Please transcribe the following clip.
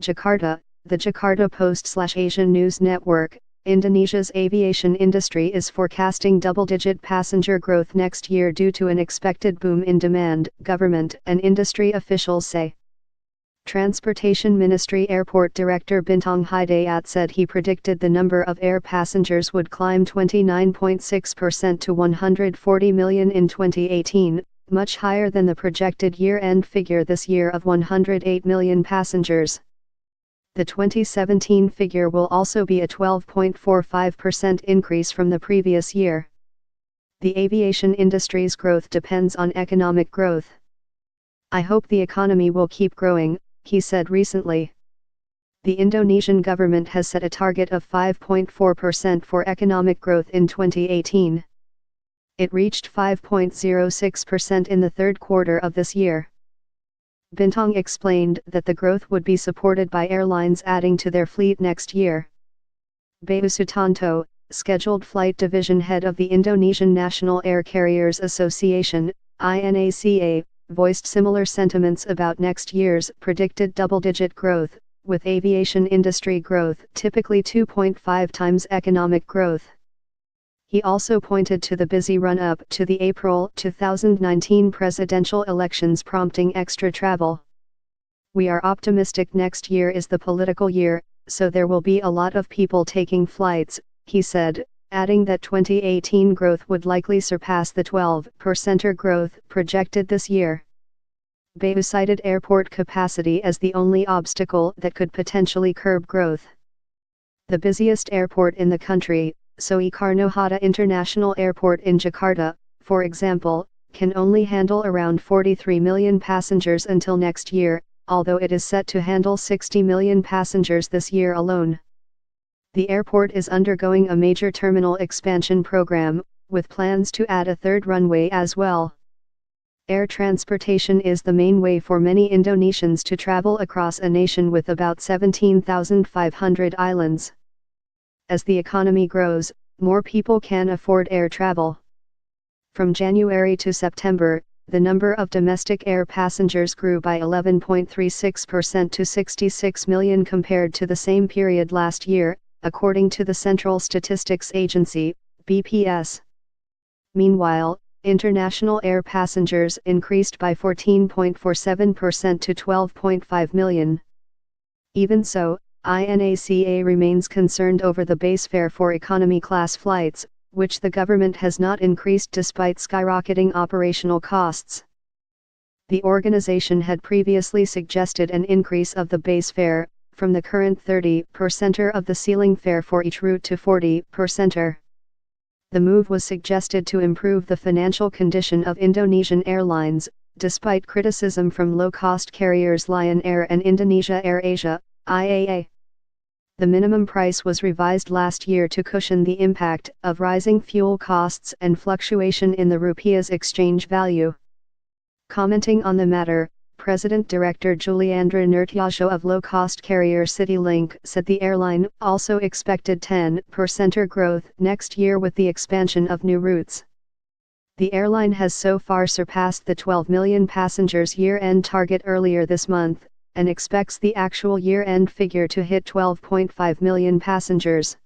Jakarta, the Jakarta Post/Asian News Network. Indonesia's aviation industry is forecasting double-digit passenger growth next year due to an expected boom in demand, government and industry officials say. Transportation Ministry Airport Director Bintang Hidayat said he predicted the number of air passengers would climb 29.6% to 140 million in 2018, much higher than the projected year-end figure this year of 108 million passengers. The 2017 figure will also be a 12.45% increase from the previous year. The aviation industry's growth depends on economic growth. "I hope the economy will keep growing," he said recently. The Indonesian government has set a target of 5.4% for economic growth in 2018. It reached 5.06% in the third quarter of this year. Bintang explained that the growth would be supported by airlines adding to their fleet next year. Bayu Sutanto, scheduled flight division head of the Indonesian National Air Carriers Association, INACA, voiced similar sentiments about next year's predicted double-digit growth, with aviation industry growth typically 2.5 times economic growth. He also pointed to the busy run-up to the April 2019 presidential elections prompting extra travel. "We are optimistic next year is the political year, so there will be a lot of people taking flights," he said, adding that 2018 growth would likely surpass the 12% growth projected this year. Bayu cited airport capacity as the only obstacle that could potentially curb growth. The busiest airport in the country, Soekarno-Hatta International Airport in Jakarta, for example, can only handle around 43 million passengers until next year, although it is set to handle 60 million passengers this year alone. The airport is undergoing a major terminal expansion program, with plans to add a third runway as well. Air transportation is the main way for many Indonesians to travel across a nation with about 17,500 islands. As the economy grows, more people can afford air travel. From January to September, the number of domestic air passengers grew by 11.36% to 66 million compared to the same period last year, according to the Central Statistics Agency, BPS. Meanwhile, international air passengers increased by 14.47% to 12.5 million. Even so, INACA remains concerned over the base fare for economy class flights, which the government has not increased despite skyrocketing operational costs. The organization had previously suggested an increase of the base fare, from the current 30% of the ceiling fare for each route to 40%. The move was suggested to improve the financial condition of Indonesian airlines, despite criticism from low-cost carriers Lion Air and Indonesia Air Asia, IAA. The minimum price was revised last year to cushion the impact of rising fuel costs and fluctuation in the rupiah's exchange value. Commenting on the matter, President Director Juliandra Nurtyajo of low-cost carrier CityLink said the airline also expected 10% growth next year with the expansion of new routes. The airline has so far surpassed the 12 million passengers year-end target earlier this month, and expects the actual year-end figure to hit 12.5 million passengers.